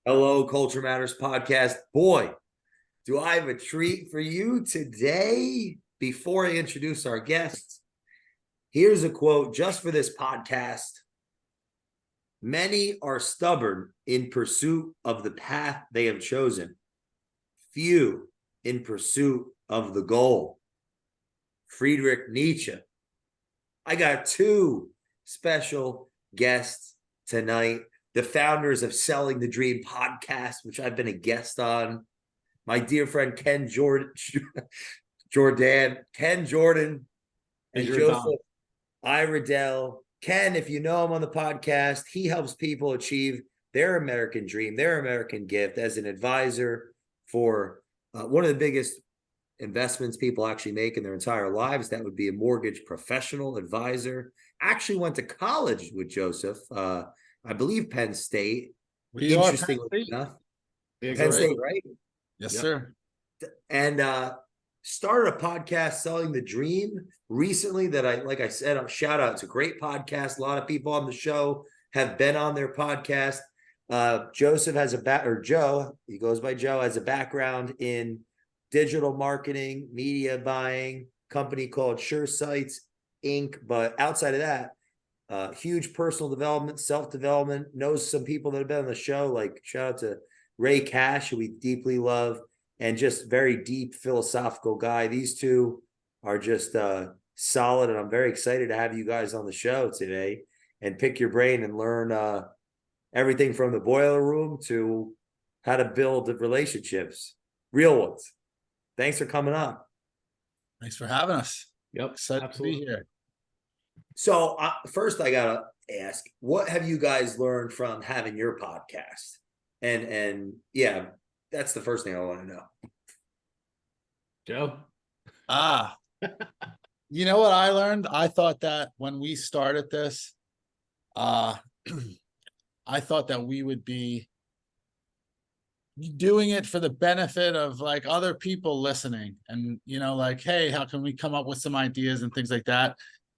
Hello, Culture Matters podcast. Boy, do I have a treat for you today. Before I introduce our guests, here's a quote just for this podcast. Many are stubborn in pursuit of the path they have chosen, few in pursuit of the goal. Friedrich Nietzsche. I got two special guests tonight. The founders of Selling the Dream podcast, which I've been a guest on. My dear friend Ken Jordan, Ken Jordan, and Joseph Iredell. Ken, if you know him on the podcast, he helps people achieve their American dream, their American gift as an advisor for one of the biggest investments people actually make in their entire lives. That would be a mortgage professional advisor. Actually went to college with Joseph. I believe Penn State. We are Penn State. Enough. Penn State, right? Yes, sir. And started a podcast, Selling the Dream, recently that like I said, shout out. It's a great podcast. A lot of people on the show have been on their podcast. Joseph has Joe, he goes by Joe, has a background in digital marketing, media buying, company called Sure Sites Inc. But outside of that, huge personal development, self-development, knows some people that have been on the show, like shout out to Ray Cash, who we deeply love, and just very deep philosophical guy. These two are just solid, and I'm very excited to have you guys on the show today and pick your brain and learn everything from the boiler room to how to build relationships, real ones. Thanks for coming on. Thanks for having us. Yep, excited absolutely. to be here. So first I gotta ask, what have you guys learned from having your podcast? And yeah, that's the first thing I want to know. Joe? You know what I learned? I thought that when we started this, I thought that we would be doing it for the benefit of like other people listening and, like, hey, how can we come up with some ideas and things like that?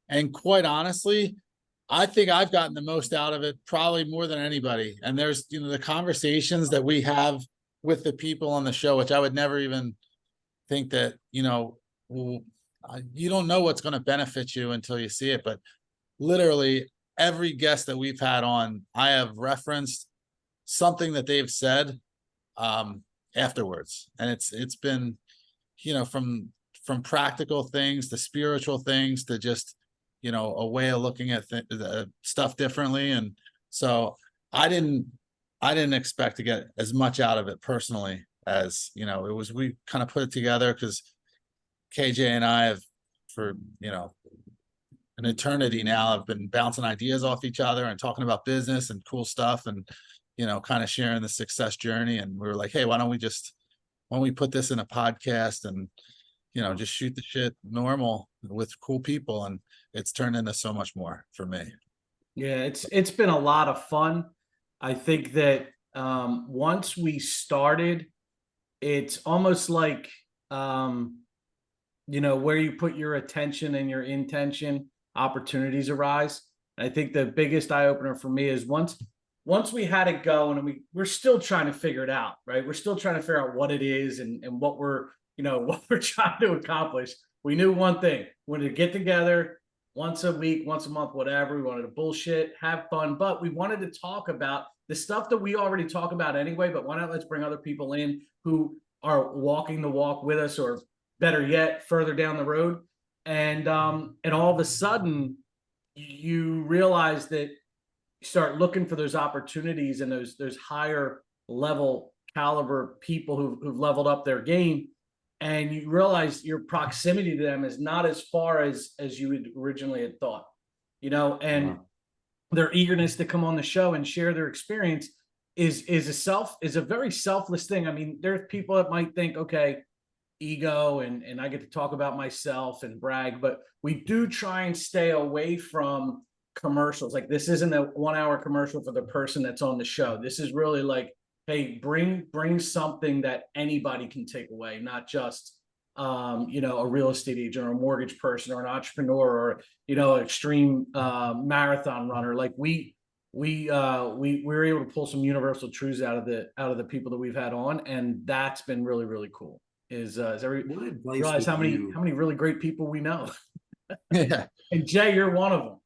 And quite honestly, I think I've gotten the most out of it, probably more than anybody. And there's, the conversations that we have with the people on the show, which I would never even think that, you don't know what's going to benefit you until you see it. But literally every guest that we've had on, I have referenced something that they've said afterwards. And it's been, from practical things to spiritual things to just, a way of looking at stuff differently. And so I didn't expect to get as much out of it personally as, we kind of put it together because KJ and I have for, an eternity now, I've been bouncing ideas off each other and talking about business and cool stuff and, kind of sharing the success journey. And we were like, hey, why don't we put this in a podcast and, just shoot the shit normal with cool people. And it's turned into so much more for me. Yeah, it's been a lot of fun. I think that once we started, it's almost like, where you put your attention and your intention, opportunities arise. And I think the biggest eye opener for me is once we had it going, and we're still trying to figure it out, right? We're still trying to figure out what it is and what we're, what we're trying to accomplish. We knew one thing: we wanted to get together once a week, once a month, whatever. We wanted to bullshit, have fun, but we wanted to talk about the stuff that we already talk about anyway. But why not let's bring other people in who are walking the walk with us, or better yet, further down the road. And all of a sudden, you realize that you start looking for those opportunities and those higher level caliber people who've leveled up their game. And you realize your proximity to them is not as far as you had originally had thought, and their eagerness to come on the show and share their experience is a very selfless thing. I mean, there's people that might think, okay, ego and I get to talk about myself and brag, but we do try and stay away from commercials. Like, this isn't a 1 hour commercial for the person that's on the show. This is really like, hey, bring something that anybody can take away, not just a real estate agent or a mortgage person or an entrepreneur or an extreme marathon runner. Like, we we were able to pull some universal truths out of the people that we've had on, and that's been really, really cool. Is What advice realize would how many you? really great people we know. Yeah. And Jay, you're one of them.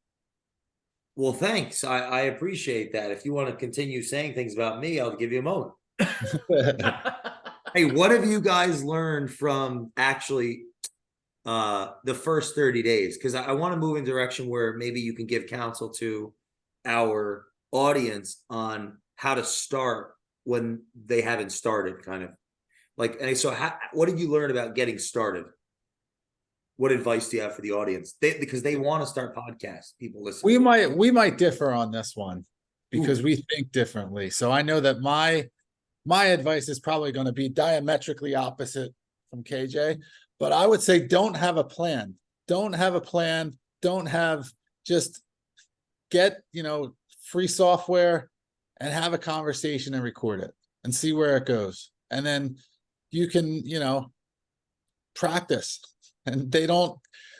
Well, thanks. I appreciate that. If you want to continue saying things about me, I'll give you a moment. Hey, what have you guys learned from actually the first 30 days? Because I want to move in a direction where maybe you can give counsel to our audience on how to start when they haven't started, kind of like. And so, what did you learn about getting started? What advice do you have for the audience? Because they want to start podcasts. People listen. We might differ on this one because we think differently. So I know that my advice is probably going to be diametrically opposite from KJ, but I would say don't have a plan. Don't have a plan. Don't have, just get, free software and have a conversation and record it and see where it goes. And then you can, practice. And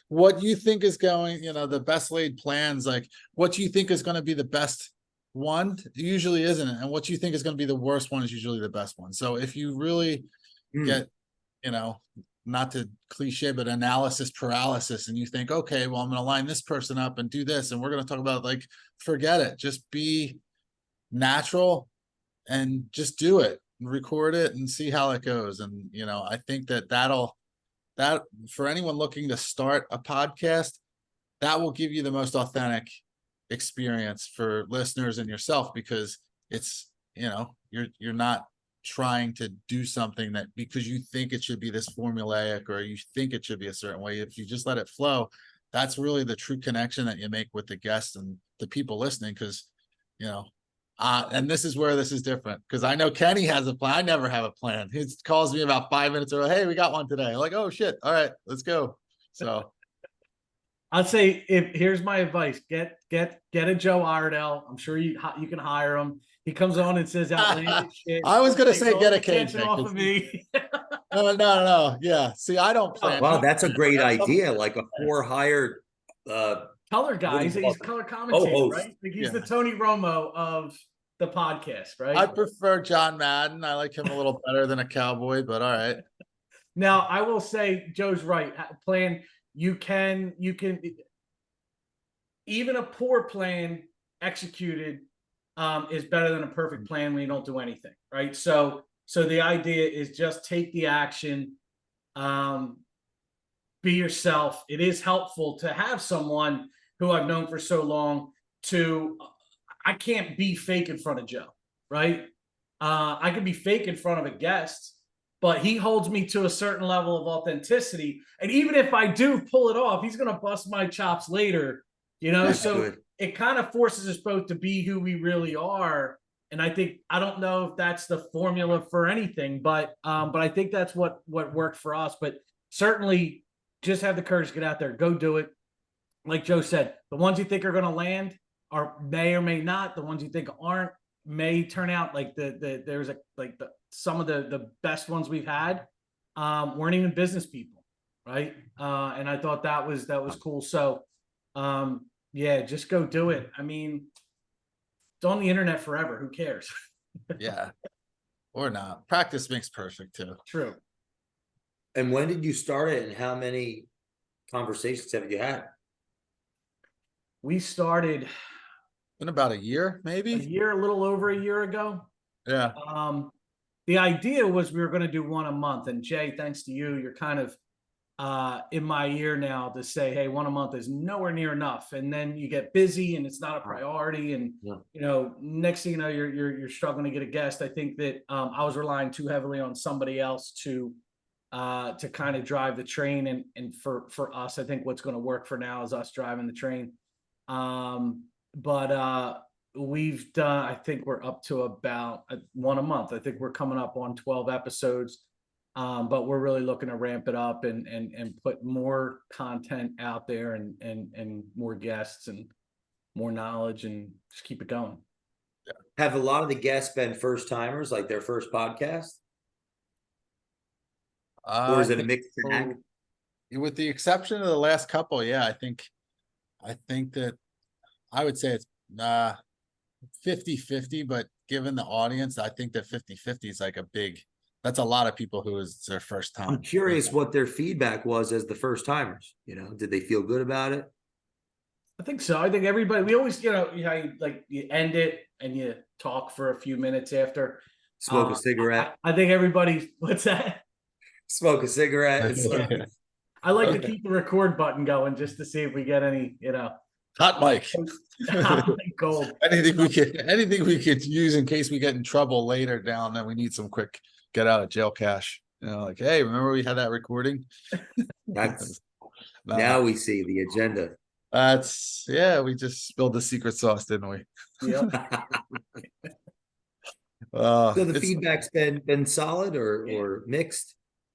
what you think is going, the best laid plans, like what you think is going to be the best one usually isn't it, and what you think is going to be the worst one is usually the best one. So if you really get, not to cliche, but analysis paralysis, and you think, okay, well, I'm going to line this person up and do this, and we're going to talk about, like, forget it. Just be natural and just do it and record it and see how it goes. And I think that for anyone looking to start a podcast, that will give you the most authentic experience for listeners and yourself, because it's, you're not trying to do something that because you think it should be this formulaic or you think it should be a certain way. If you just let it flow, that's really the true connection that you make with the guests and the people listening. Because, and this is where this is different, because I know Kenny has a plan. I never have a plan. He calls me about 5 minutes early. Hey, we got one today. I'm like, oh shit. All right, let's go. So I'd say, here's my advice: get a Joe Iredell. I'm sure you can hire him. He comes on and says outlandish shit. I was gonna say get a attention off of me. No. Yeah. See, I don't plan. Wow, that's a great idea. Like a for-hire color guy. He's color commentator, right? Like he's the Tony Romo of the podcast, right? I prefer John Madden. I like him a little better than a cowboy, but all right. Now, I will say Joe's right. Plan, you can even a poor plan executed is better than a perfect plan when you don't do anything, right? So the idea is just take the action, be yourself. It is helpful to have someone who I've known for so long I can't be fake in front of Joe, right? I can be fake in front of a guest, but he holds me to a certain level of authenticity. And even if I do pull it off, he's going to bust my chops later, That's so good. It kind of forces us both to be who we really are. And I don't know if that's the formula for anything, but I think that's what worked for us. But certainly just have the courage to get out there, go do it. Like Joe said, the ones you think are going to land may or may not. The ones you think aren't may turn out like some of the best ones we've had weren't even business people, right? And I thought that was cool. So yeah, just go do it. I mean, it's on the internet forever. Who cares? Yeah, or not. Practice makes perfect too. True. And when did you start it, and how many conversations have you had? We started in about a year, maybe a little over a year ago. Yeah. The idea was we were going to do one a month, and Jay, thanks to you, you're kind of in my ear now to say, hey, one a month is nowhere near enough. And then you get busy and it's not a priority. And, next thing you know, you're struggling to get a guest. I think that I was relying too heavily on somebody else to kind of drive the train. And for us, I think what's going to work for now is us driving the train. But we've done, I think we're up to about one a month. I think we're coming up on 12 episodes. But we're really looking to ramp it up and put more content out there and more guests and more knowledge and just keep it going. Have a lot of the guests been first timers, like their first podcast? Or is it a mixed bag? With the exception of the last couple, yeah, I think that I would say it's 50-50, but given the audience, I think that 50-50 is like that's a lot of people who is their first time. I'm curious what their feedback was as the first timers. Did they feel good about it? I think so. I think everybody, we always, you end it and you talk for a few minutes after. Smoke a cigarette. I think everybody, what's that? Smoke a cigarette. I like to keep the record button going just to see if we get any, hot mic. Gold. Anything we could use in case we get in trouble later down, then we need some quick get out of jail cash. Like, hey, remember we had that recording? That's now we see the agenda. We just spilled the secret sauce, didn't we? Yeah. So the feedback's been solid or mixed?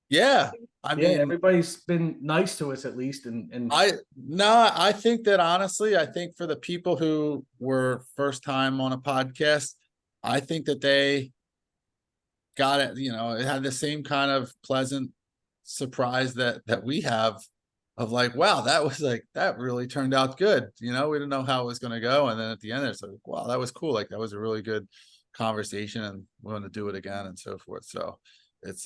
Yeah. I mean, everybody's been nice to us at least. I think that honestly, I think for the people who were first time on a podcast, I think that they got it, it had the same kind of pleasant surprise that we have of like, wow, that really turned out good. We didn't know how it was going to go. And then at the end, it's like, wow, that was cool. Like that was a really good conversation and we want to do it again and so forth. So it's,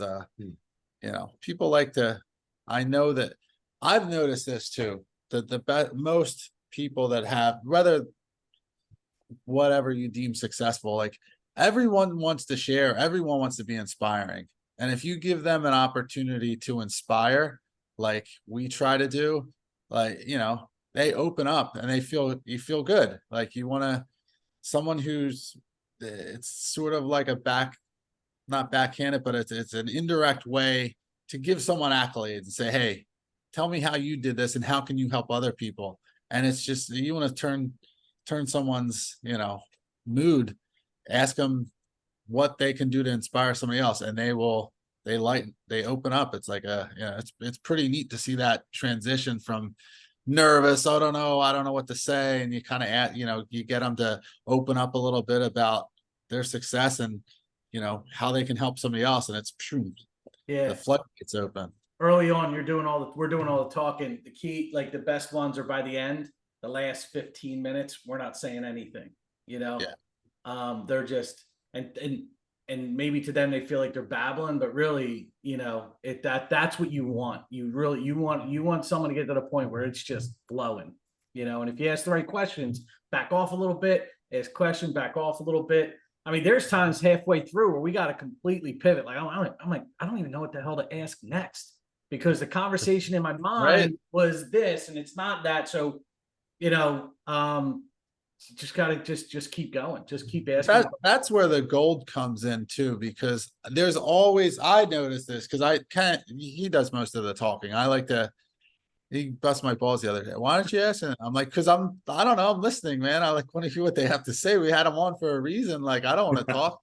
people like to, I know that I've noticed this too, that most people that have, whatever you deem successful, like everyone wants to share, everyone wants to be inspiring. And if you give them an opportunity to inspire, like we try to do, like, they open up and you feel good. Like you want to, someone it's sort of like not backhanded, but it's an indirect way to give someone accolades and say, hey, tell me how you did this and how can you help other people? And it's just, you want to turn someone's, mood, ask them what they can do to inspire somebody else. And they open up. It's like it's pretty neat to see that transition from nervous, I don't know what to say. And you kind of you get them to open up a little bit about their success and, how they can help somebody else. And it's true. Yeah. The floodgates open. Early on, we're doing all the talking. The key, like the best ones are by the end, the last 15 minutes, we're not saying anything, Yeah. They're just, and maybe to them, they feel like they're babbling, but really, that's what you want. You want someone to get to the point where it's just flowing, and if you ask the right questions, back off a little bit, ask question, back off a little bit. I mean, there's times halfway through where we got to completely pivot. Like, I'm like, I don't even know what the hell to ask next because the conversation in my mind was this and it's not that. So, just gotta just keep going. Just keep asking. That's where the gold comes in too, because there's always, I noticed this because he does most of the talking. He bust my balls the other day. Why don't you ask him? I'm like, because I don't know, I'm listening, man. I want to hear what they have to say. We had him on for a reason. Like, I don't want to talk.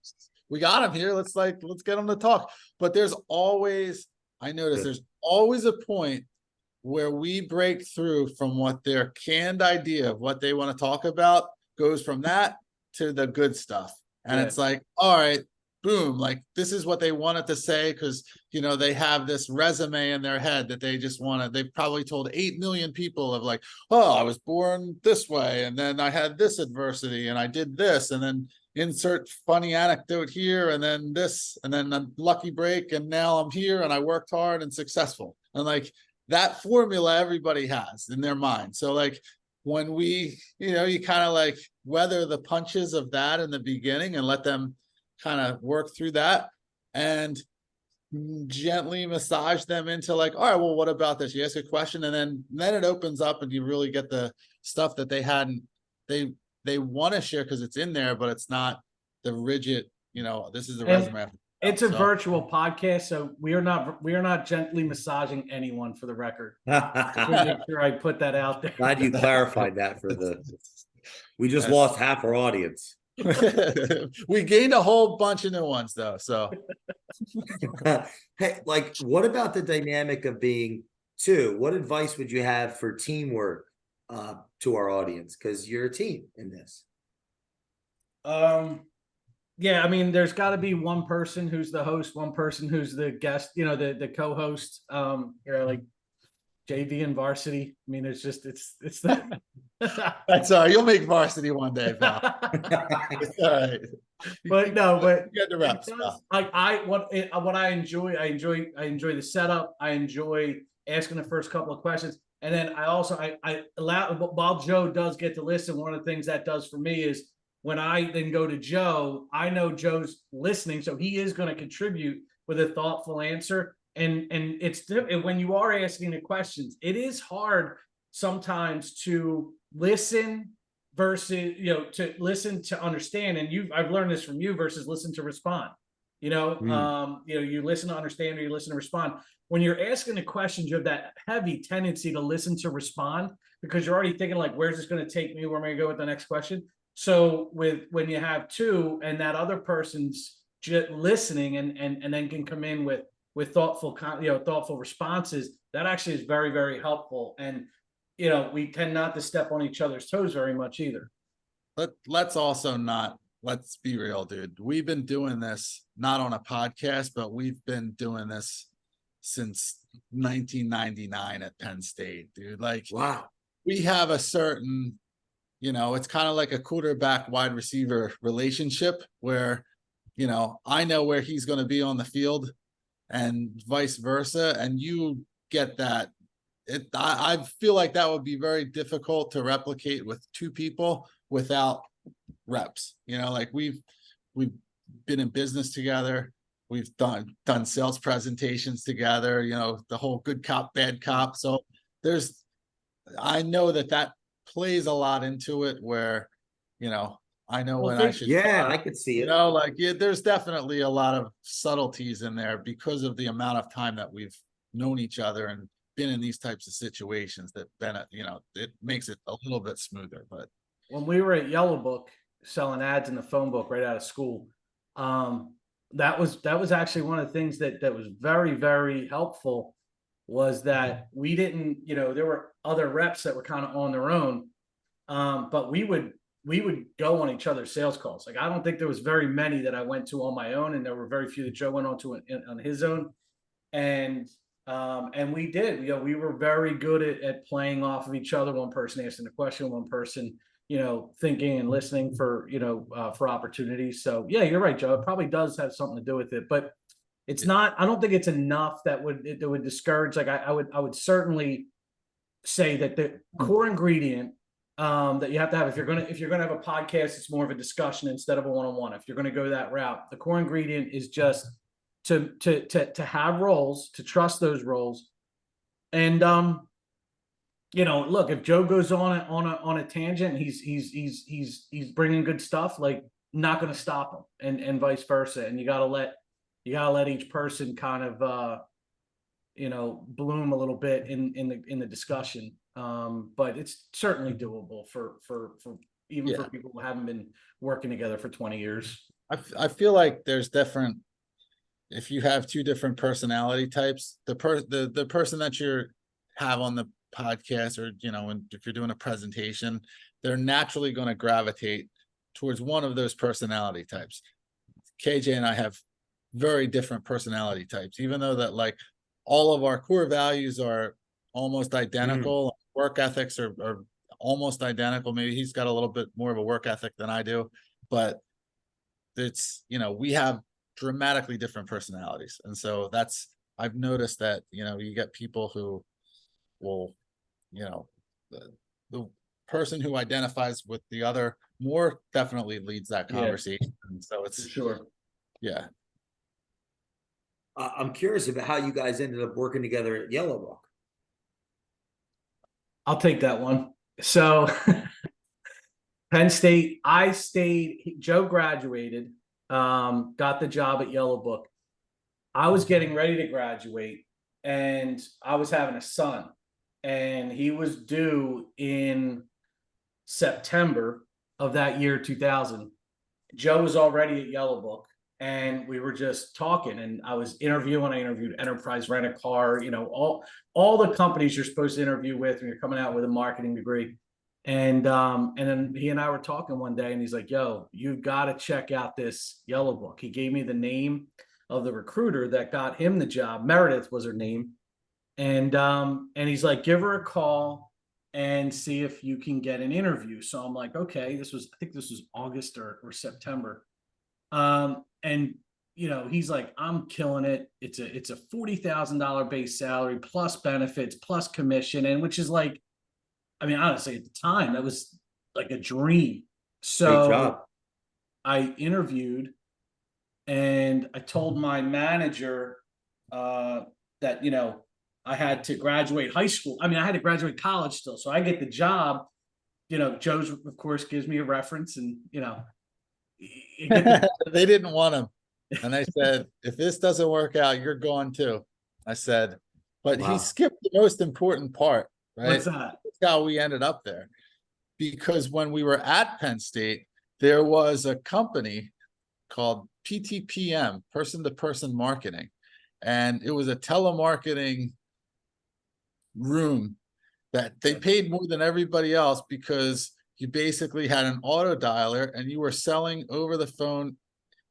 We got him here. Let's get him to talk. But there's always a point where we break through from what their canned idea of what they want to talk about goes from that to the good stuff. And it's like, all right, boom, like this is what they wanted to say because, they have this resume in their head that they just they've probably told 8 million people of like, oh, I was born this way. And then I had this adversity and I did this and then insert funny anecdote here and then this and then a lucky break. And now I'm here and I worked hard and successful. And like that formula everybody has in their mind. So like when we, you kind of like weather the punches of that in the beginning and let them kind of work through that and gently massage them into like, all right, well, what about this? You ask a question and then it opens up and you really get the stuff that they want to share because it's in there, but it's not the rigid, this is the resume. It's a virtual podcast, so we are not gently massaging anyone for the record. Make sure I put that out there. Glad you clarified that we just lost half our audience. We gained a whole bunch of new ones though. So hey, like what about the dynamic of being two? What advice would you have for teamwork to our audience? Because you're a team in this. Yeah, I mean, there's got to be one person who's the host, one person who's the guest, the co-host. Like JV and varsity. I mean, it's the That's all right. You'll make varsity one day, pal. It's all right. but no, but You get the reps, it pal. does, like what I enjoy the setup. I enjoy asking the first couple of questions. And then I allow, while Joe does get to listen, one of the things that does for me is when I then go to Joe, I know Joe's listening, so he is going to contribute with a thoughtful answer. And it's when you are asking the questions, it is hard sometimes to listen versus, to listen to understand. And I've learned this from you versus listen to respond. You listen to understand or you listen to respond. When you're asking the questions, you have that heavy tendency to listen to respond because you're already thinking like, where's this going to take me? Where am I going to go with the next question? So when you have two and that other person's just listening and then can come in with thoughtful responses, that actually is very, very helpful. And, we tend not to step on each other's toes very much either. Let's be real, dude. We've been doing this not on a podcast, but we've been doing this since 1999 at Penn State, dude. Like, Wow. We have a certain, it's kind of like a quarterback wide receiver relationship where, I know where he's going to be on the field and vice versa. And you get that. I feel like that would be very difficult to replicate with two people without reps. Like we've been in business together. We've done sales presentations together, the whole good cop, bad cop. So I know that plays a lot into it where, I know when I should. Yeah, I could see it. There's definitely a lot of subtleties in there because of the amount of time that we've known each other and been in these types of situations that it makes it a little bit smoother. But when we were at Yellow Book selling ads in the phone book right out of school, that was actually one of the things that was very, very helpful was that we didn't, there were other reps that were kind of on their own. But we would go on each other's sales calls. Like, I don't think there was very many that I went to on my own, and there were very few that Joe went on to on his own. And we did, we were very good at playing off of each other. One person asking a question, one person, thinking and listening for opportunities. So yeah, you're right, Joe. It probably does have something to do with it, but it's not, I don't think it's enough that would discourage. Like I would certainly say that the core ingredient that you have to have, if you're gonna have a podcast, it's more of a discussion instead of a one-on-one. If you're gonna go that route, the core ingredient is just to have roles, to trust those roles. And look, if Joe goes on a tangent, and he's bringing good stuff, like, not going to stop him, and vice versa. And you gotta let each person kind of bloom a little bit in the discussion. But it's certainly doable for even for people who haven't been working together for 20 years. I feel like there's different, if you have two different personality types, the person that you have on the podcast, or if you're doing a presentation, they're naturally going to gravitate towards one of those personality types. KJ and I have very different personality types, even though that, like, all of our core values are almost identical. Work ethics are almost identical. Maybe he's got a little bit more of a work ethic than I do, but it's, we have dramatically different personalities. And so I've noticed that, you get people who will, the person who identifies with the other more definitely leads that conversation. And so it's for sure. Yeah. I'm curious about how you guys ended up working together at Yellow Book. I'll take that one. So Penn State, I stayed, Joe graduated, got the job at Yellow Book. I was getting ready to graduate, and I was having a son, and he was due in September of that year, 2000. Joe was already at Yellow Book, and we were just talking, and I was interviewing. I interviewed Enterprise Rent a Car, all the companies you're supposed to interview with when you're coming out with a marketing degree. And then he and I were talking one day, and he's like, "Yo, you've got to check out this Yellow Book." He gave me the name of the recruiter that got him the job. Meredith was her name. And he's like, give her a call and see if you can get an interview. So I'm like, okay, I think this was August or September. And he's like, I'm killing it. It's a $40,000 base salary plus benefits plus commission, and which is like, I mean, honestly, at the time, that was like a dream. Great So job. I interviewed, and I told my manager that I had to graduate high school. I mean, I had to graduate college still, so I get the job. Joe's of course gives me a reference, and you get the They didn't want him. And I said, if this doesn't work out, you're going too. I said, but he Wow. skipped the most important part, right? what's that? That's how we ended up there. Because when we were at Penn State, there was a company called PTPM, person to person marketing. And it was a telemarketing room that they paid more than everybody else because you basically had an auto dialer and you were selling over the phone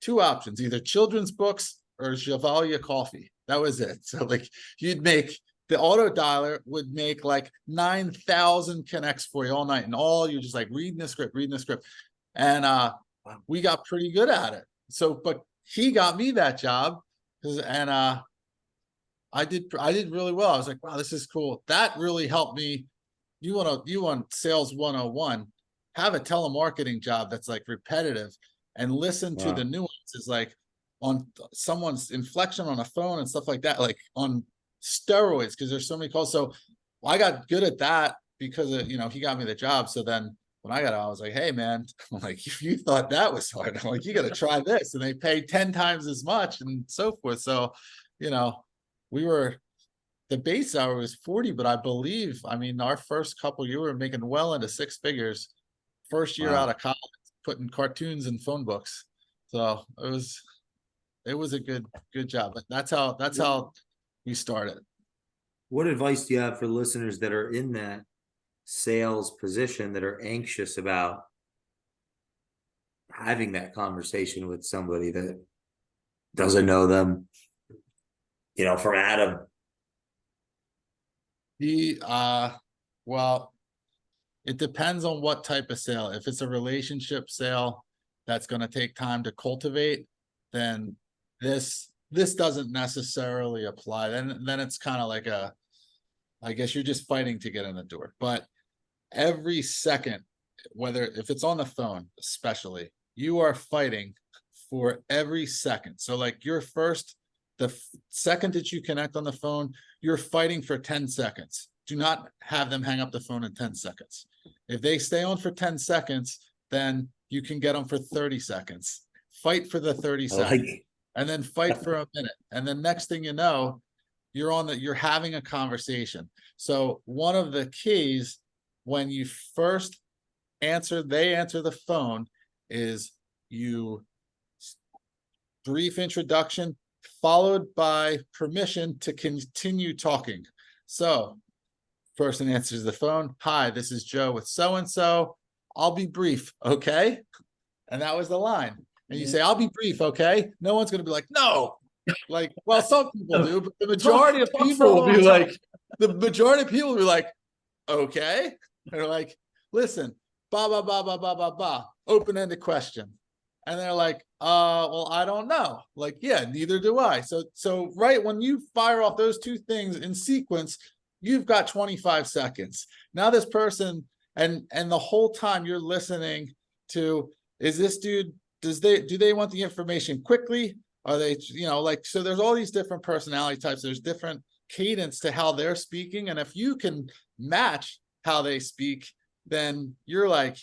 two options, either children's books or Javalia coffee. That was it. So like the auto dialer would make like 9,000 connects for you all night, and you're just like reading the script. And we got pretty good at it. So, but he got me that job, and I did really well. I was like, wow, this is cool. That really helped me. You want sales 101, have a telemarketing job that's like repetitive, and listen to the nuances, like on someone's inflection on a phone and stuff like that, like on steroids, because there's so many calls. So I got good at that because he got me the job. So then when I got out, I was like, hey man, I'm like, if you thought that was hard, I'm like, you got to try this. And they pay 10 times as much and so forth. So, the base salary was 40, but I believe, our first couple, you were making well into six figures first year out of college, putting cartoons in phone books. So it was a good job. But that's how we started. What advice do you have for listeners that are in that sales position, that are anxious about having that conversation with somebody that doesn't know them, from Adam? Well, it depends on what type of sale. If it's a relationship sale that's going to take time to cultivate, then this doesn't necessarily apply. Then it's kind of like I guess you're just fighting to get in the door. But every second, if it's on the phone, especially, you are fighting for every second. So like the second that you connect on the phone, you're fighting for 10 seconds. Do not have them hang up the phone in 10 seconds. If they stay on for 10 seconds, then you can get them for 30 seconds. Fight for the 30 seconds, and then fight for a minute. And then next thing you know, you're having a conversation. So one of the keys when you first they answer the phone, is you brief introduction followed by permission to continue talking. So person answers the phone. Hi, this is Joe with so-and-so. I'll be brief, okay? And that was the line. And you say, I'll be brief, okay? No one's going to be like, no. Like, well, some people do, but the majority of people will be like, okay. And they're like, listen, ba, ba, ba, ba, ba, ba, ba, open-ended question. And they're like, well, I don't know. Like, yeah, neither do I. So right when you fire off those two things in sequence, you've got 25 seconds. Now this person, and the whole time you're listening to, is this dude, do they want the information quickly? Are they, so there's all these different personality types. There's different cadence to how they're speaking. And if you can match how they speak, then you're like,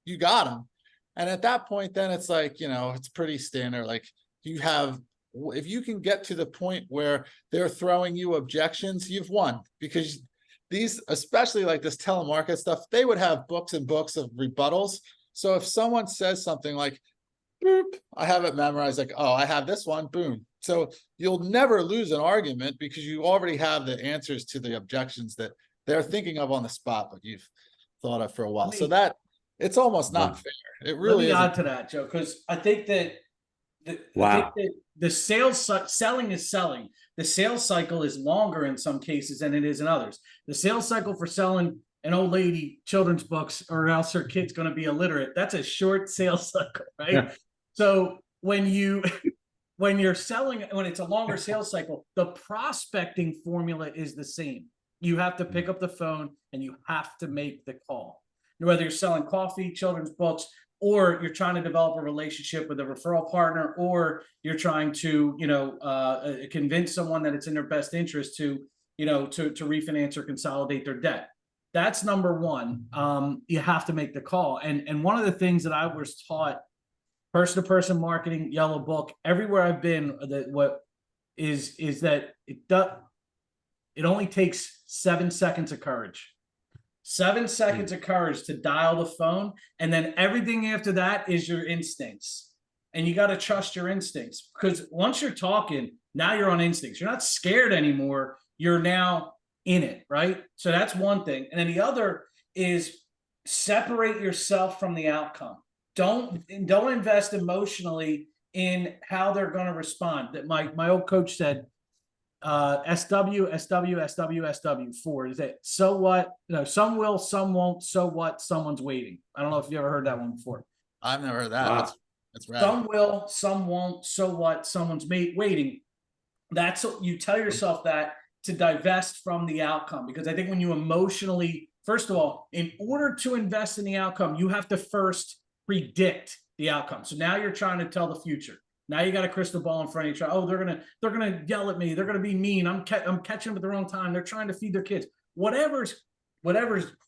you got them. And at that point, then it's like, it's pretty standard. Like if you can get to the point where they're throwing you objections, you've won. Because these, especially like this telemarket stuff, they would have books and books of rebuttals. So if someone says something like, boop, I have it memorized, like, oh, I have this one, boom. So you'll never lose an argument because you already have the answers to the objections that they're thinking of on the spot, but you've thought of for a while. So that it's almost not fair. It really is. Let me add to that, Joe, because I think that I think that the selling is selling. The sales cycle is longer in some cases than it is in others. The sales cycle for selling an old lady children's books, or else her kid's going to be illiterate, that's a short sales cycle, right? Yeah. So when you're selling, when it's a longer sales cycle, the prospecting formula is the same. You have to pick up the phone and you have to make the call. Whether you're selling coffee, children's books, or you're trying to develop a relationship with a referral partner, or you're trying to, convince someone that it's in their best interest to refinance or consolidate their debt. That's number one. You have to make the call. And one of the things that I was taught, person-to-person marketing, yellow book, everywhere I've been, that what is that it only takes 7 seconds of courage. 7 seconds of courage to dial the phone, and then everything after that is your instincts. And you got to trust your instincts, because once you're talking, now you're on instincts. You're not scared anymore. You're now in it, right? So that's one thing. And then the other is separate yourself from the outcome. Don't invest emotionally in how they're going to respond. That my old coach said, SW, SW, SW, SW, 4. Is it so what? No, some will, some won't. So what? Someone's waiting. I don't know if you ever heard that one before. I've never heard that. Wow. That's right. Some will, some won't. So what? Someone's waiting. That's what you tell yourself, that to divest from the outcome. Because I think when you emotionally, first of all, in order to invest in the outcome, you have to first predict the outcome. So now you're trying to tell the future. Now you got a crystal ball in front of you. Oh, they're gonna yell at me. They're gonna be mean. I'm catching them at the wrong time. They're trying to feed their kids. Whatever's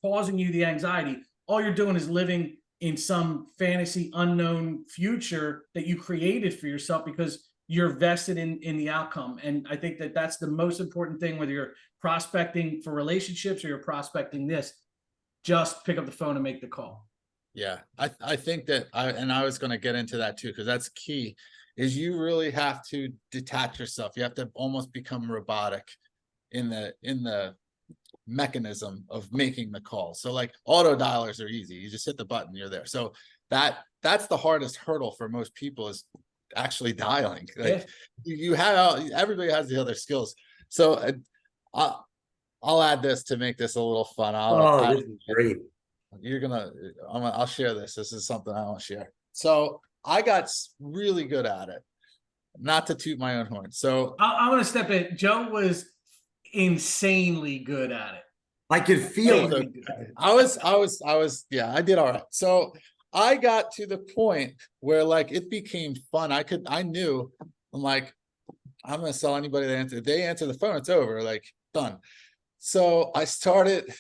causing you the anxiety, all you're doing is living in some fantasy unknown future that you created for yourself because you're vested in the outcome. And I think that that's the most important thing, whether you're prospecting for relationships or you're prospecting this, just pick up the phone and make the call. Yeah, I think that I was going to get into that too, because that's key, is you really have to detach yourself. You have to almost become robotic in the mechanism of making the call. So like auto dialers are easy. You just hit the button, you're there. So that's the hardest hurdle for most people, is actually dialing. Like you have, everybody has the other skills. So I'll add this to make this a little fun. This is great. I'll share this. This is something I want to share. So I got really good at it, not to toot my own horn. So I want to step in. Joe was insanely good at it. I could feel it. I I did all right. So I got to the point where like it became fun. I knew, I'm like, I'm going to sell anybody that answer. They answer the phone, it's over, like done. So I started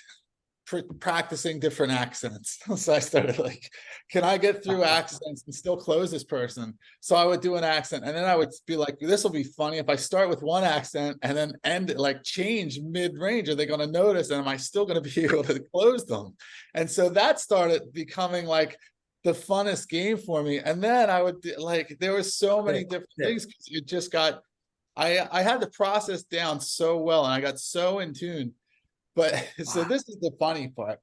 practicing different accents. So I started like, can I get through accents and still close this person? So I would do an accent, and then I would be like, this will be funny if I start with one accent and then end it, like change mid-range. Are they going to notice? And am I still going to be able to close them? And so that started becoming like the funnest game for me. And then I would like, there were so many different things. It just got, I had the process down so well, and I got so in tune. But so this is the funny part.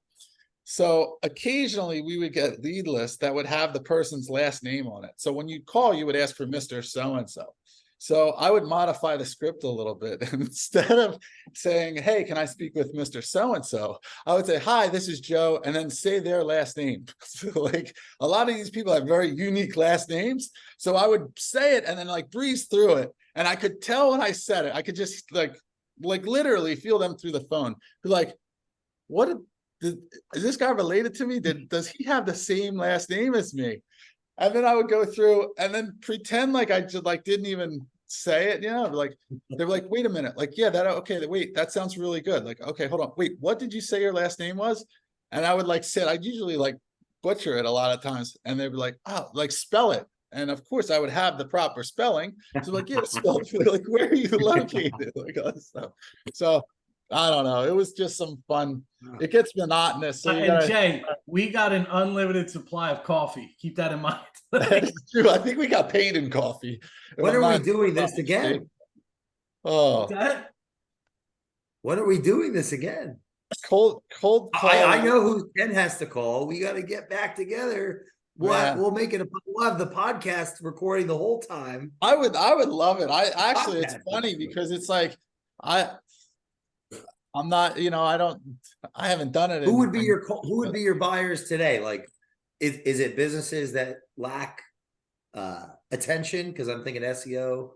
So occasionally we would get lead lists that would have the person's last name on it. So when you call, you would ask for Mr. So-and-so. So I would modify the script a little bit. And instead of saying, hey, can I speak with Mr. So-and-so? I would say, hi, this is Joe, and then say their last name. So like a lot of these people have very unique last names. So I would say it and then like breeze through it. And I could tell when I said it, I could just like literally feel them through the phone. Be like, is this guy related to me? Does he have the same last name as me? And then I would go through and then pretend like I just like didn't even say it, like they're like, wait a minute, like, yeah, wait, that sounds really good. Like, okay, hold on, wait, what did you say your last name was? And I would like say it. I'd usually like butcher it a lot of times, and they'd be like, oh, like spell it. And of course I would have the proper spelling. So like, yeah, spell it. Like, where are you located? Like all this stuff. So I don't know. It was just some fun. It gets monotonous. So and Jay, we got an unlimited supply of coffee. Keep that in mind. That's true. I think we got paid in coffee. When are we doing this again? Oh, when are we doing this again? Cold call. I know who Ken has to call. We got to get back together Yeah. we'll make it we'll have the podcast recording the whole time. I would love it. I actually, it's Podcast. funny because it's like, I'm not, I haven't done it. Who would be your buyers today? Like, is it businesses that lack attention? Because I'm thinking SEO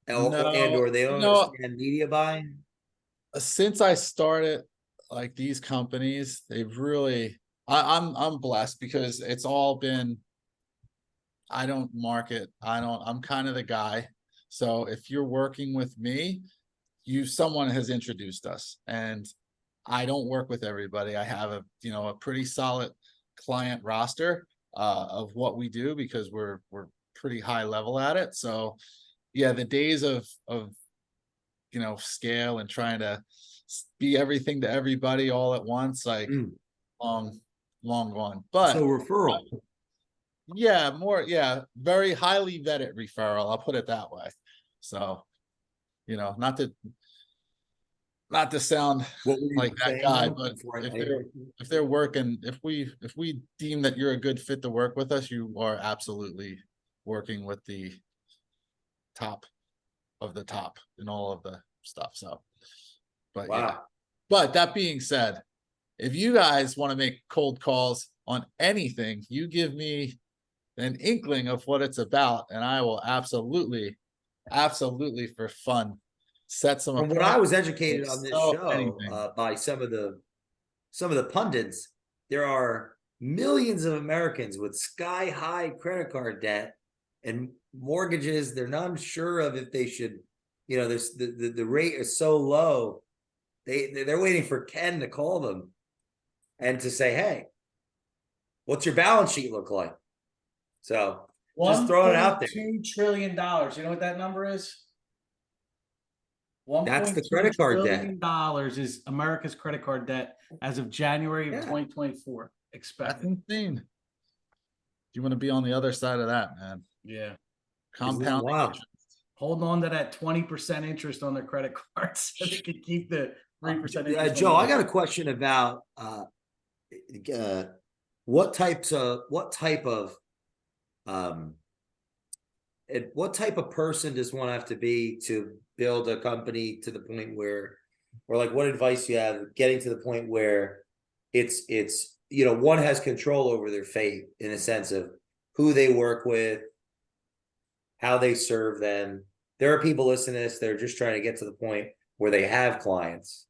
or they don't understand media buying. Since I started like these companies, they've really, I'm blessed because it's all been, I don't market. I'm kind of the guy. So if you're working with me, someone has introduced us, and I don't work with everybody. I have a pretty solid client roster of what we do because we're pretty high level at it. So yeah, the days of scale and trying to be everything to everybody all at once, like long gone. But so referral. Yeah, very highly vetted referral. I'll put it that way. So, not to sound like that guy, but if they're working, if we deem that you're a good fit to work with us, you are absolutely working with the top of the top in all of the stuff. So, but wow. Yeah. But that being said, if you guys want to make cold calls on anything, you give me an inkling of what it's about, and I will absolutely for fun set some. From what I was educated on this show by some of the pundits, there are millions of Americans with sky high credit card debt and mortgages. They're not sure of if they should, there's the rate is so low. They're waiting for Ken to call them and to say, hey, what's your balance sheet look like? So just throwing it out there. $1.2 trillion. You know what that number is? That's the credit card debt. $1.2 trillion is America's credit card debt as of January of 2024. That's insane. Do you want to be on the other side of that, man? Yeah. Compound. Wow. Holding on to that 20% interest on their credit cards so they can keep the 3% interest. Joe, I got a question about what type of person does one have to be to build a company to the point where, or like what advice you have getting to the point where it's one has control over their fate in a sense of who they work with, how they serve them. There are people listening to this that are just trying to get to the point where they have clients.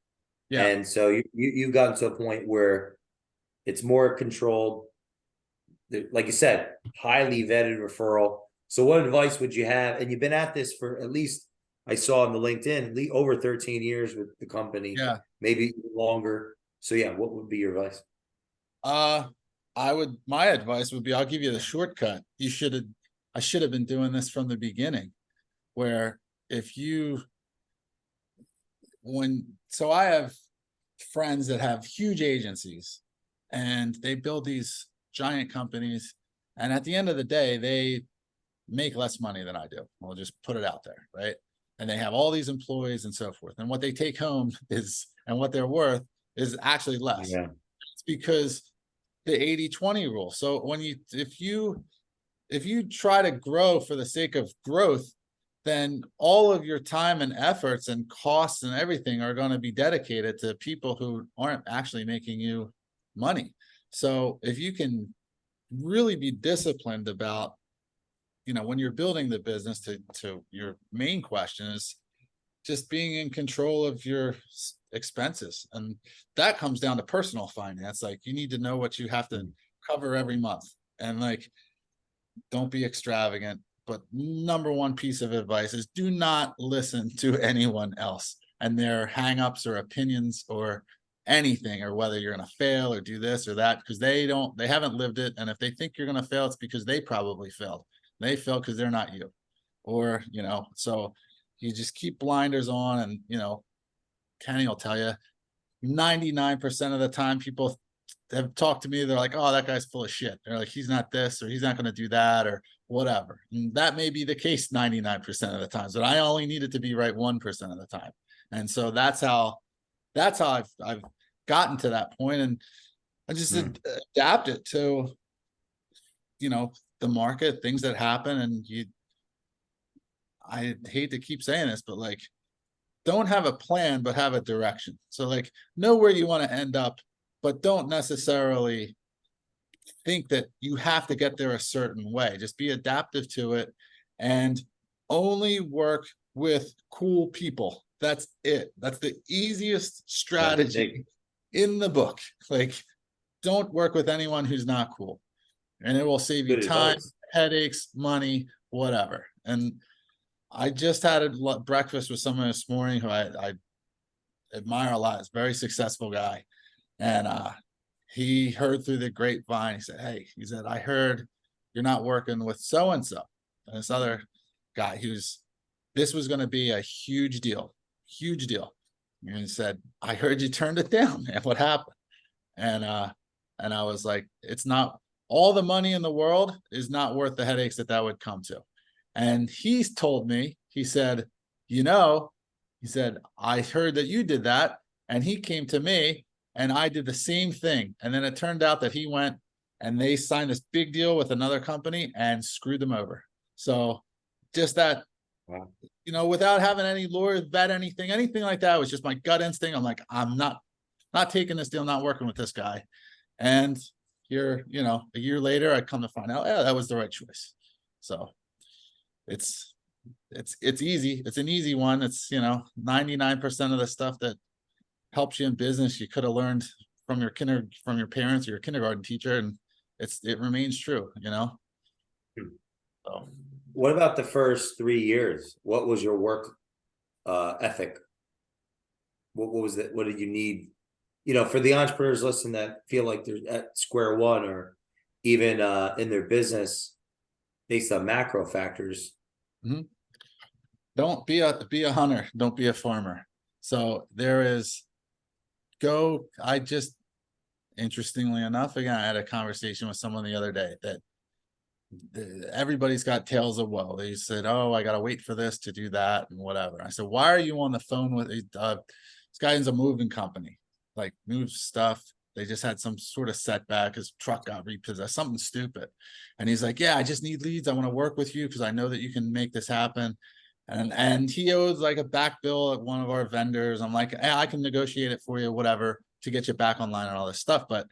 Yeah. And so you've gotten to a point where it's more controlled, like you said, highly vetted referral. So what advice would you have? And you've been at this for at least, I saw on the LinkedIn, over 13 years with the company. Yeah. Maybe longer. So yeah, what would be your advice? My advice would be, I'll give you the shortcut. I should have been doing this from the beginning, where I have friends that have huge agencies and they build these giant companies, and at the end of the day, they make less money than I do. We'll just put it out there, right? And they have all these employees and so forth. And what they take home and what they're worth is actually less. Yeah. It's because the 80-20 rule. So if you try to grow for the sake of growth, then all of your time and efforts and costs and everything are going to be dedicated to people who aren't actually making you money. So if you can really be disciplined about, when you're building the business, to your main question is just being in control of your expenses. And that comes down to personal finance. Like, you need to know what you have to cover every month, and don't be extravagant. But number one piece of advice is do not listen to anyone else and their hangups or opinions or anything, or whether you're going to fail or do this or that, because they haven't lived it. And if they think you're going to fail, it's because they probably failed. They failed because they're not you, or, so you just keep blinders on. And, Kenny will tell you 99% of the time people have talked to me, they're like, oh, that guy's full of shit. They're like, he's not this, or he's not going to do that, or whatever. And that may be the case 99% of the times, but I only need it to be right 1% of the time. And so that's how I've gotten to that point, and I just adapt it to the market, things that happen, and I hate to keep saying this, but like, don't have a plan, but have a direction. So like, know where you want to end up, but don't necessarily think that you have to get there a certain way. Just be adaptive to it and only work with cool people. That's it. That's the easiest strategy in the book. Like, don't work with anyone who's not cool, and it will save you Good time, advice. headaches, money, whatever. And I just had a breakfast with someone this morning who I admire a lot. It's a very successful guy. And he heard through the grapevine, he said, hey, he said, I heard you're not working with so-and-so. And this other guy this was going to be a huge deal. And he said, I heard you turned it down, man. What happened? And I was like, it's not, all the money in the world is not worth the headaches that would come to. And he's told me, he said, he said, I heard that you did that. And he came to me and I did the same thing. And then it turned out that he went and they signed this big deal with another company and screwed them over. So just that, Wow. Without having any lawyers vet anything like that, it was just my gut instinct. I'm like, I'm not taking this deal, not working with this guy. And here, a year later, I come to find out, yeah, that was the right choice. So it's easy. It's an easy one. It's, 99% of the stuff that helps you in business, you could have learned from your parents or your kindergarten teacher, and it remains true, So. What about the first 3 years? What was your work ethic? What was that? What did you need? For the entrepreneurs listening that feel like they're at square one, or even in their business based on macro factors. Mm-hmm. Don't be a hunter. Don't be a farmer. So interestingly enough, again, I had a conversation with someone the other day that everybody's got tales of woe. They said, oh, I got to wait for this to do that and whatever. I said, why are you on the phone with this guy owns a moving company, like moves stuff. They just had some sort of setback. His truck got repossessed, something stupid. And he's like, yeah, I just need leads. I want to work with you because I know that you can make this happen. And he owes like a back bill at one of our vendors. I'm like, hey, I can negotiate it for you, whatever, to get you back online and all this stuff. But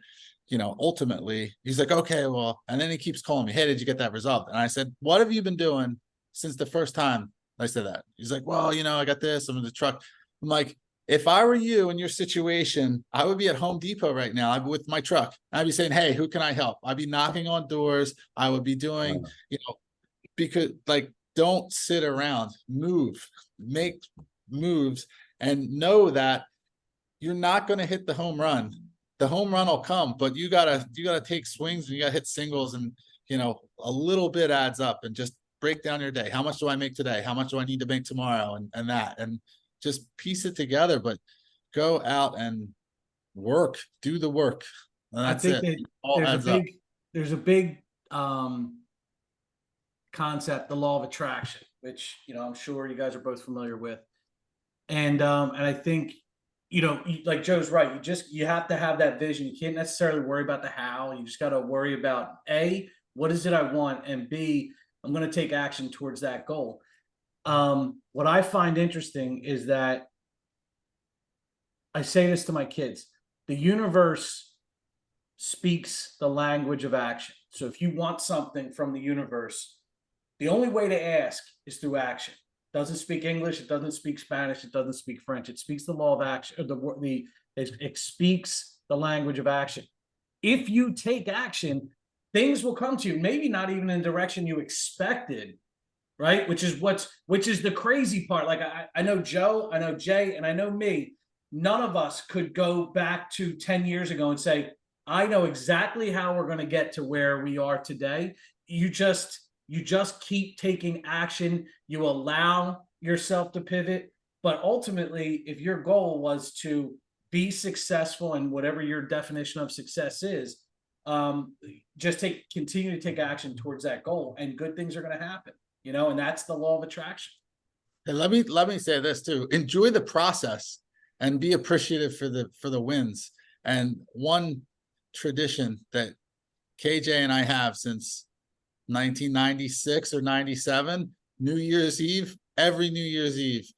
ultimately he's like, okay, well, and then he keeps calling me, hey, did you get that resolved? And I said, what have you been doing since the first time I said that? He's like, well, I got this, I'm in the truck. I'm like, if I were you in your situation, I would be at Home Depot right now. I'd be with my truck. I'd be saying, hey, who can I help? I'd be knocking on doors. I would be doing, because like, don't sit around, make moves, and know that you're not going to hit the home run. The home run will come, but you gotta take swings and you gotta hit singles, and a little bit adds up. And just break down your day. How much do I make today? How much do I need to make tomorrow? And just piece it together. But go out and work, do the work. And that's I think it. that All adds up. there's a big concept, the law of attraction, which I'm sure you guys are both familiar with, and I think like Joe's right. You have to have that vision. You can't necessarily worry about the how. You just got to worry about A, what is it I want, and B, I'm going to take action towards that goal. What I find interesting is that I say this to my kids: the universe speaks the language of action. So if you want something from the universe, the only way to ask is through action. It doesn't speak English. It doesn't speak Spanish. It doesn't speak French. It speaks the law of action. It speaks the language of action. If you take action, things will come to you. Maybe not even in the direction you expected, right? Which is the crazy part. Like I know Joe, I know Jay, and I know me. None of us could go back to 10 years ago and say, I know exactly how we're going to get to where we are today. You just keep taking action. You allow yourself to pivot. But ultimately, if your goal was to be successful in whatever your definition of success is, just continue to take action towards that goal, and good things are going to happen. And that's the law of attraction. And let me say this too: enjoy the process and be appreciative for the wins. And one tradition that KJ and I have since 1996 or 97, New Year's Eve, every New Year's Eve,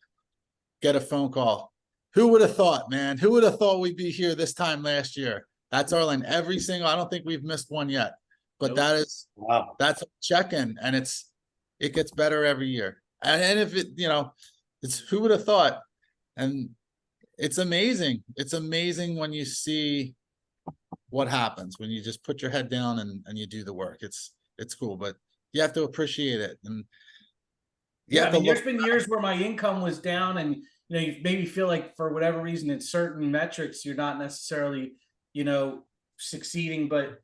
get a phone call. Who would have thought, man? Who would have thought we'd be here this time last year? That's our line. Every single, I don't think we've missed one yet, but Nope. that's a check-in, and it gets better every year. And if it, it's who would have thought? And it's amazing. It's amazing when you see what happens when you just put your head down and you do the work. It's cool, but you have to appreciate it. And yeah, I mean, there's been years where my income was down, and you maybe feel like for whatever reason in certain metrics you're not necessarily succeeding, but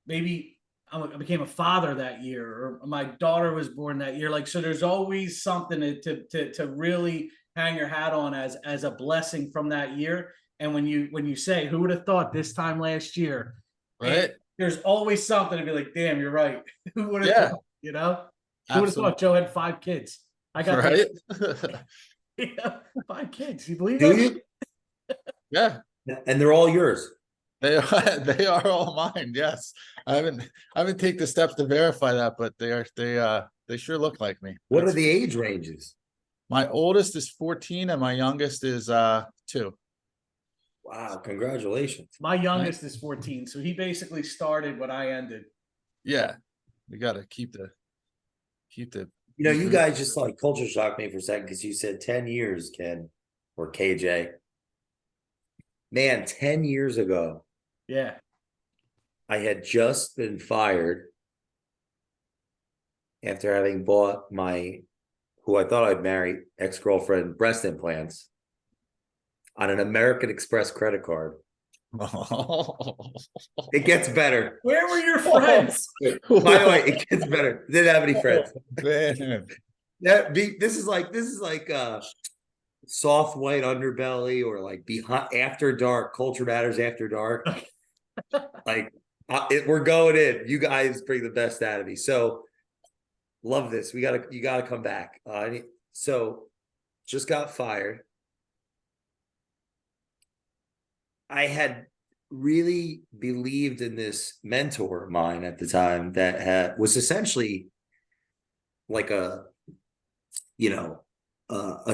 maybe I became a father that year, or my daughter was born that year. Like, so there's always something to really hang your hat on as a blessing from that year. And when you say, who would have thought this time last year, right? There's always something to be like, damn, you're right. Who would have thought, Who would have thought Joe had 5 kids? I got right. 5 kids. You believe Do that? you? Yeah. And they're all yours. They are all mine. Yes. I haven't taken the steps to verify that, but they sure look like me. What are the age ranges? My oldest is 14 and my youngest is 2. Wow, congratulations. My youngest is 14, so he basically started when I ended. Yeah. We gotta keep the you guys just like culture shocked me for a second because you said 10 years, Ken, or KJ. Man, 10 years ago. Yeah. I had just been fired after having bought who I thought I'd marry, ex-girlfriend, breast implants on an American Express credit card. It gets better. Where were your friends? By the way, it gets better. Didn't have any friends. Man. This is like soft white underbelly, or like behind after dark, culture matters after dark. Like we're going in. You guys bring the best out of me. So love this. You gotta come back. So just got fired. I had really believed in this mentor of mine at the time that was essentially like a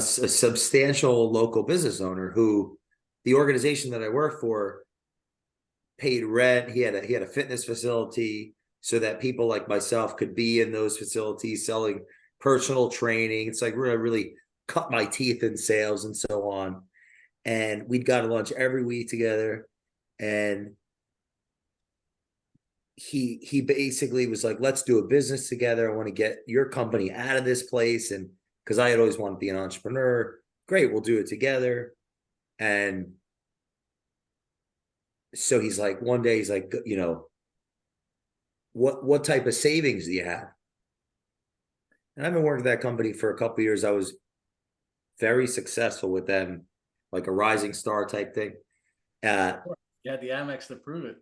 substantial local business owner who the organization that I worked for paid rent. He had a fitness facility so that people like myself could be in those facilities selling personal training. It's like really cut my teeth in sales and so on. And we'd go to lunch every week together. And he basically was like, let's do a business together. I want to get your company out of this place. And because I had always wanted to be an entrepreneur. Great, we'll do it together. And so he's like, one day he's like, what type of savings do you have? And I've been working at that company for a couple of years. I was very successful with them, like a rising star type thing. Yeah, the Amex to prove it.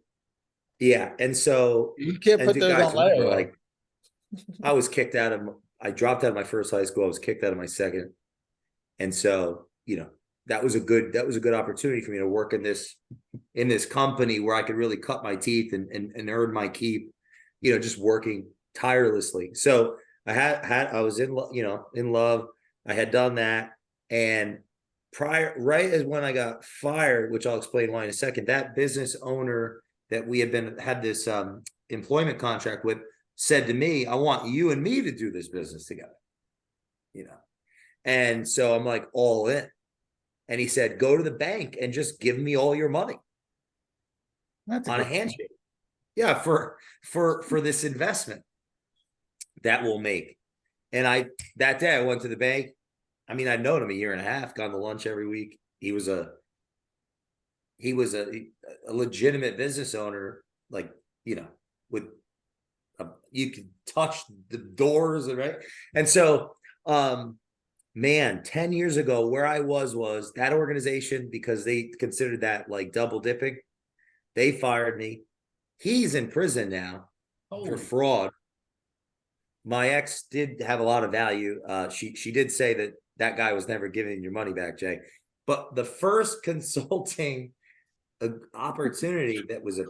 Yeah, and so you can't put those on layer. Like, I was kicked out of. I dropped out of my first high school. I was kicked out of my second, and so that was a good opportunity for me to work in this company where I could really cut my teeth and earn my keep. Just working tirelessly. So I was in love. I had done that, and right as when I got fired, which I'll explain why in a second, that business owner that we had this employment contract with said to me, I want you and me to do this business together, and so I'm like all in. And he said, go to the bank and just give me all your money. That's on a handshake. Yeah, for this investment that we'll make. And that day I went to the bank. I mean, I'd known him a year and a half, gone to lunch every week. He was a legitimate business owner, like, with you could touch the doors, right? And so, man, 10 years ago, where I was that organization, because they considered that like double dipping, they fired me. He's in prison now for fraud. My ex did have a lot of value. She did say that guy was never giving your money back, Jay. But the first consulting opportunity that was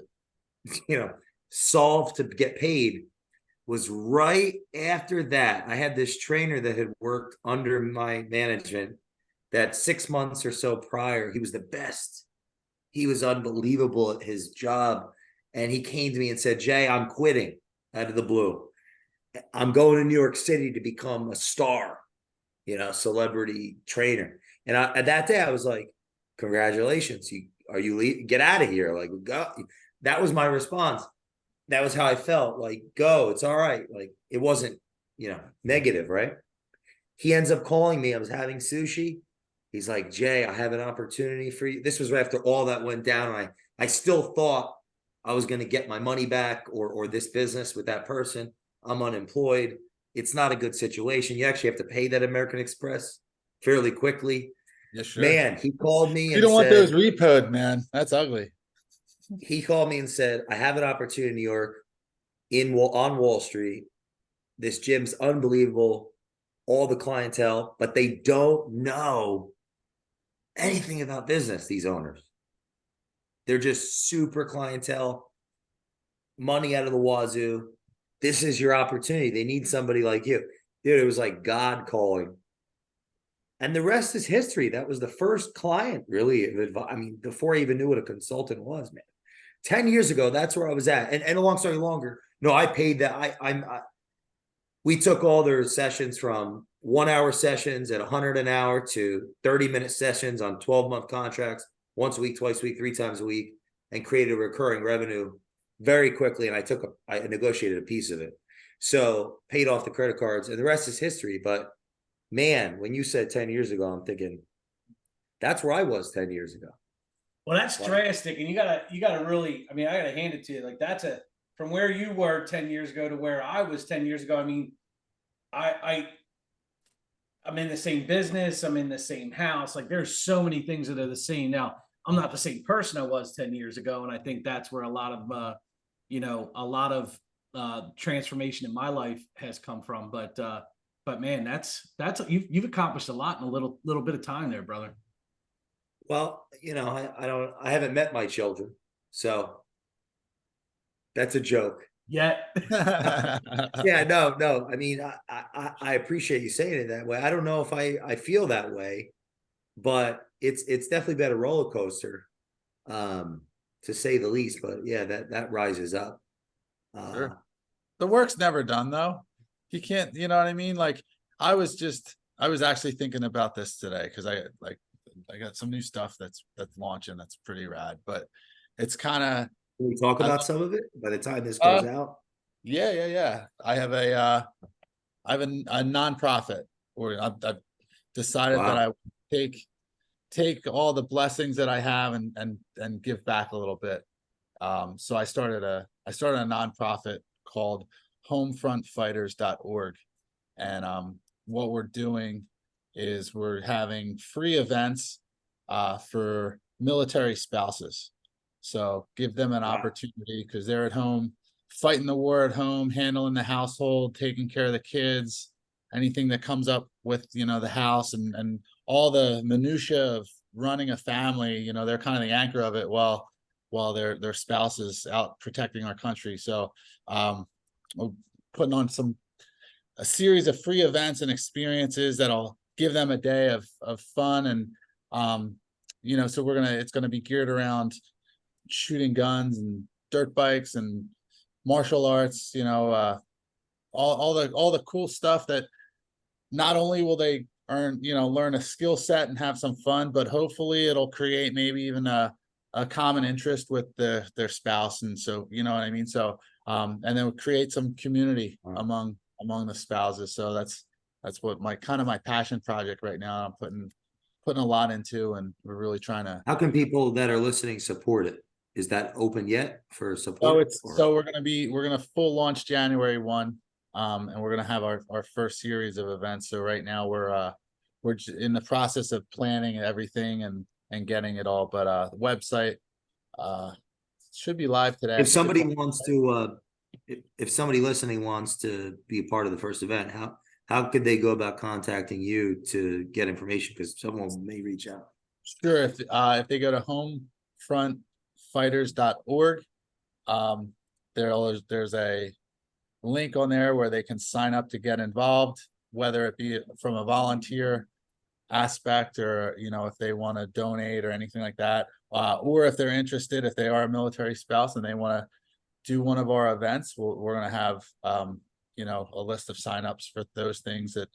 solved to get paid was right after that. I had this trainer that had worked under my management that 6 months or so prior, he was the best. He was unbelievable at his job. And he came to me and said, Jay, I'm quitting out of the blue. I'm going to New York City to become a star, celebrity trainer. And at that day, I was like, congratulations. Get out of here. Like, go. That was my response. That was how I felt. Like, go, it's all right. Like, it wasn't, negative, right? He ends up calling me. I was having sushi. He's like, Jay, I have an opportunity for you. This was right after all that went down. And I still thought I was going to get my money back or this business with that person. I'm unemployed. It's not a good situation. You actually have to pay that American Express fairly quickly. Yeah, sure. Man, he called me You and don't want said, those repoed, man. That's ugly. He called me and said, I have an opportunity in New York on Wall Street. This gym's unbelievable. All the clientele, but they don't know anything about business, these owners. They're just super clientele, money out of the wazoo. This is your opportunity. They need somebody like you. Dude, it was like God calling. And the rest is history. That was the first client, really. I mean, before I even knew what a consultant was, man. 10 years ago, that's where I was at. And a long story longer. No, I paid that. We took all their sessions from 1 hour sessions at $100 an hour to 30-minute sessions on 12-month contracts, once a week, twice a week, 3 times a week, and created a recurring revenue very quickly. And I negotiated a piece of it. So paid off the credit cards, and the rest is history. But man, when you said 10 years ago, I'm thinking that's where I was 10 years ago. Well, that's drastic. And you gotta really, I mean, I gotta hand it to you. Like, from where you were 10 years ago to where I was 10 years ago. I mean, I'm in the same business. I'm in the same house. Like, there's so many things that are the same. Now, I'm not the same person I was 10 years ago. And I think that's where a lot of transformation in my life has come from. But man, that's you've accomplished a lot in a little bit of time there, brother. Well, I haven't met my children, so that's a joke. Yeah. Yeah, no. I mean, I appreciate you saying it that way. I don't know if I feel that way, but it's definitely been a roller coaster, to say the least. But yeah, that rises up. Sure. The work's never done though. You can't, you know what I mean? Like, I was actually thinking about this today because I got some new stuff that's launching that's pretty rad, but it's kind of. Can we talk about some of it by the time this goes out? Yeah. I have a nonprofit where I've decided that I take all the blessings that I have and give back a little bit. So I started a nonprofit called homefrontfighters.org. And what we're doing is we're having free events for military spouses. So give them an opportunity because they're at home fighting the war at home, handling the household, taking care of the kids, anything that comes up with, the house and all the minutia of running a family, they're kind of the anchor of it while their spouse is out protecting our country. So we're putting on a series of free events and experiences that'll give them a day of fun. And so it's gonna be geared around shooting guns and dirt bikes and martial arts, all the cool stuff that not only will they learn a skill set and have some fun, but hopefully it'll create maybe even a common interest with their spouse. And so, you know what I mean? So, and then we'll create some community among the spouses. So that's what my passion project right now. I'm putting a lot into, and we're really trying to. How can people that are listening support it? Is that open yet for support? So we're gonna full launch January 1, and we're gonna have our first series of events. So right now we're in the process of planning everything and getting it all. But the website should be live today. If somebody wants to, if somebody listening wants to be a part of the first event, how could they go about contacting you to get information? Because someone may reach out. Sure. If they go to homefrontfighters.org, there's a link on there where they can sign up to get involved, whether it be from a volunteer aspect or, if they want to donate or anything like that. Or if they're interested, if they are a military spouse and they want to do one of our events, we're going to have, a list of signups for those things that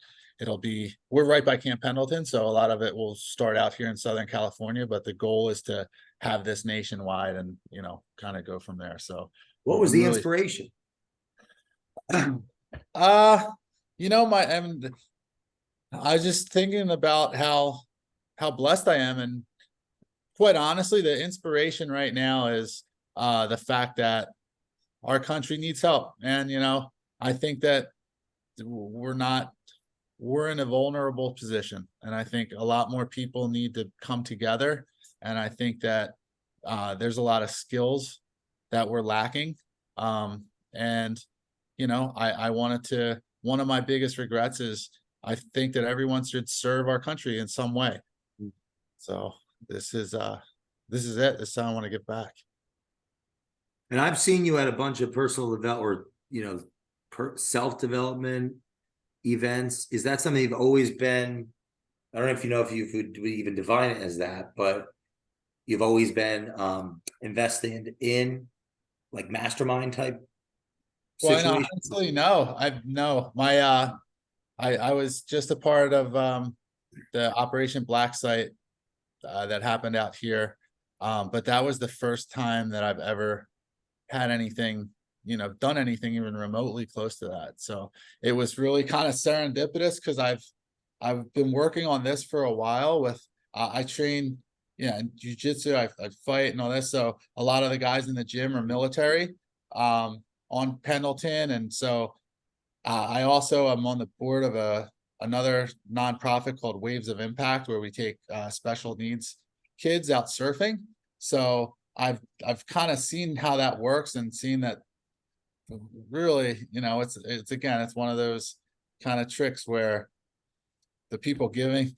we're right by Camp Pendleton. So a lot of it will start out here in Southern California, but the goal is to have this nationwide and, kind of go from there. So what was the inspiration? I was just thinking about how blessed I am. And quite honestly, the inspiration right now is the fact that our country needs help. And, I think that we're in a vulnerable position. And I think a lot more people need to come together. And I think that there's a lot of skills that we're lacking. And, one of my biggest regrets is I think that everyone should serve our country in some way. So this is it. This is how I want to get back. And I've seen you at a bunch of personal development or, self-development events. Is that something you've always been? I don't know if if you would even define it as that, but you've always been invested in like mastermind type situation? Well, honestly, no. I was just a part of the Operation Black Site that happened out here. But that was the first time that I've ever had anything, done anything even remotely close to that. So it was really kind of serendipitous because I've been working on this for a while with, I train, in jiu-jitsu, I fight and all this. So a lot of the guys in the gym are military on Pendleton. And so I also am on the board of another nonprofit called Waves of Impact, where we take special needs kids out surfing. So I've kind of seen how that works and seen that really, it's one of those kind of tricks where the people doing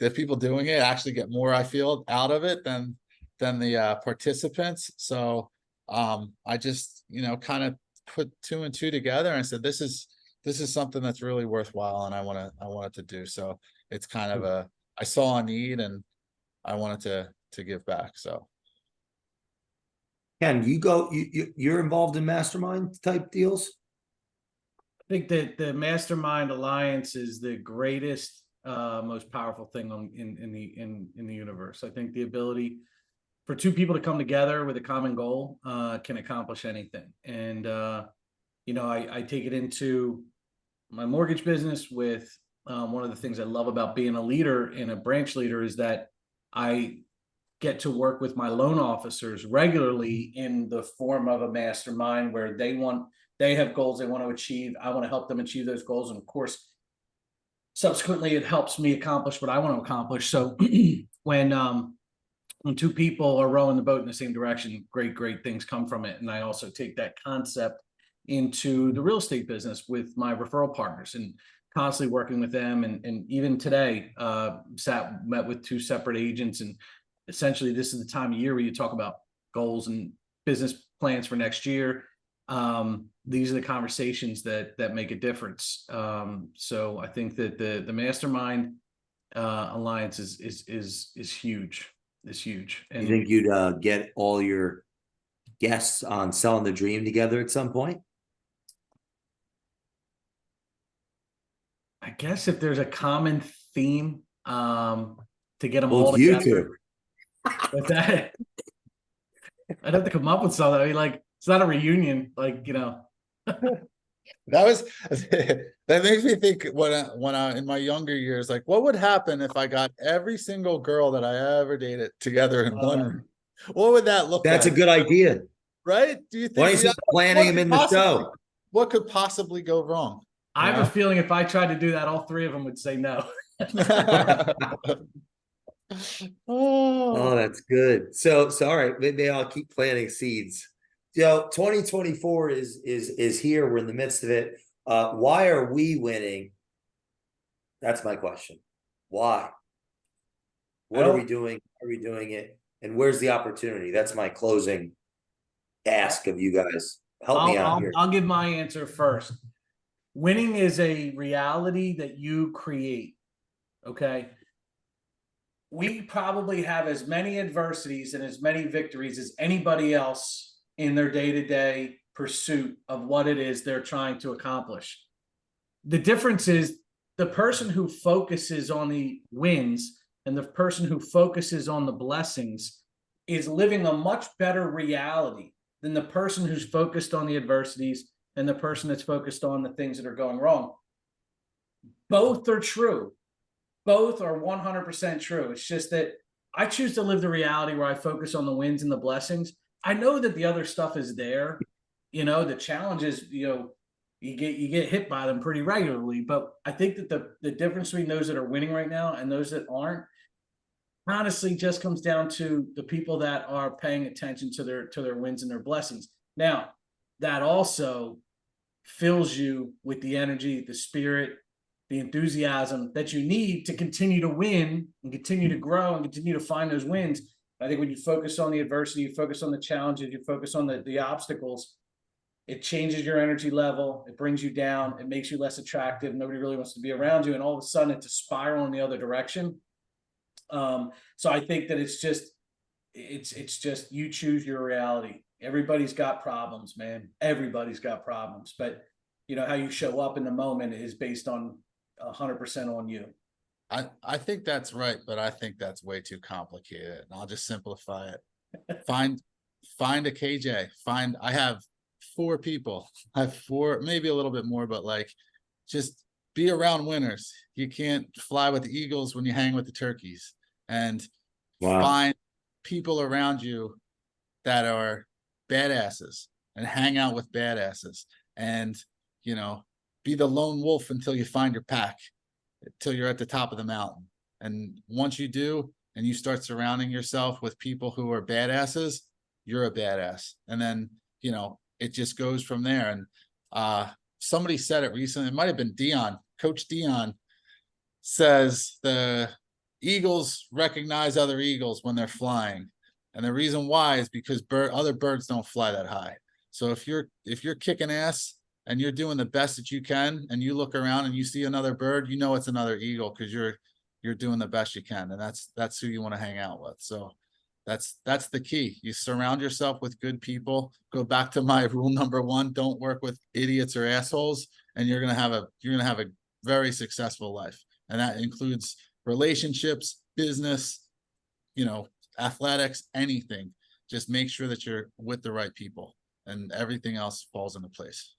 it actually get more, I feel, out of it than the participants. So I just, kind of put 2 and 2 together and said, this is something that's really worthwhile and I wanted to do. So it's kind of I saw a need and I wanted to give back. So Ken, you're involved in mastermind type deals? I think that the Mastermind Alliance is the greatest, most powerful thing in the universe. I think the ability for 2 people to come together with a common goal can accomplish anything. And I take it into my mortgage business with one of the things I love about being a leader and a branch leader is that I get to work with my loan officers regularly in the form of a mastermind where they have goals they want to achieve. I want to help them achieve those goals. And of course, subsequently, it helps me accomplish what I want to accomplish. So when 2 people are rowing the boat in the same direction, great things come from it. And I also take that concept into the real estate business with my referral partners and constantly working with them. And even today, met with 2 separate agents. And essentially, this is the time of year where you talk about goals and business plans for next year. These are the conversations that make a difference. So I think that the Mastermind Alliance is huge. It's huge. And you think you'd get all your guests on Selling the Dream together at some point? I guess if there's a common theme to get them Well, all you together. With that, I'd have to come up with something. I mean, it's not a reunion, that makes me think when I in my younger years, like what would happen if I got every single girl that I ever dated together in one room? What would that look like? That's a good idea. Right? Do you think why don't you planning them in the show? What could possibly go wrong? I have a feeling if I tried to do that, all 3 of them would say no. Oh, that's good. So all right, maybe I'll keep planting seeds. 2024 is here. We're in the midst of it. Why are we winning? That's my question. Why? What are we doing? Are we doing it? And where's the opportunity? That's my closing ask of you guys. Help me out here. I'll give my answer first. winning is a reality that you create. Okay. We probably have as many adversities and as many victories as anybody else in their day-to-day pursuit of what it is they're trying to accomplish. The difference is the person who focuses on the wins and the person who focuses on the blessings is living a much better reality than the person who's focused on the adversities and the person that's focused on the things that are going wrong. Both are true. Both are 100% true. It's just that I choose to live the reality where I focus on the wins and the blessings. I know that the other stuff is there. You know, the challenges, you know, you get hit by them pretty regularly. But I think that the difference between those that are winning right now and those that aren't honestly just comes down to the people that are paying attention to their wins and their blessings. Now, that also fills you with the energy, the spirit, the enthusiasm that you need to continue to win and continue to grow and continue to find those wins. I think when you focus on the adversity, you focus on the challenges, you focus on the obstacles, it changes your energy level. It brings you down. It makes you less attractive. Nobody really wants to be around you. And all of a sudden it's a spiral in the other direction. So I think that it's just you choose your reality. Everybody's got problems, man. Everybody's got problems, but you know, how you show up in the moment is based on 100% on you. I think that's right, but I think that's way too complicated. And I'll just simplify it. Find a KJ. I have 4 people. I have 4, maybe a little bit more, but like, just be around winners. You can't fly with the eagles when you hang with the turkeys. And find people around you that are badasses and hang out with badasses. And, you know, be the lone wolf until you find your pack, until you're at the top of the mountain. And once you do, and you start surrounding yourself with people who are badasses, you're a badass. And then, you know, it just goes from there. And somebody said it recently, it might have been Dion, Coach Dion says the eagles recognize other eagles when they're flying. And the reason why is because other birds don't fly that high. So if you're kicking ass and you're doing the best that you can, and you look around and you see another bird, you know it's another eagle, because you're doing the best you can. And that's who you want to hang out with. So that's the key. You surround yourself with good people. Go back to my rule number 1, don't work with idiots or assholes, and you're gonna have a very successful life. And that includes relationships, business, you know, athletics, anything. Just make sure that you're with the right people, and everything else falls into place.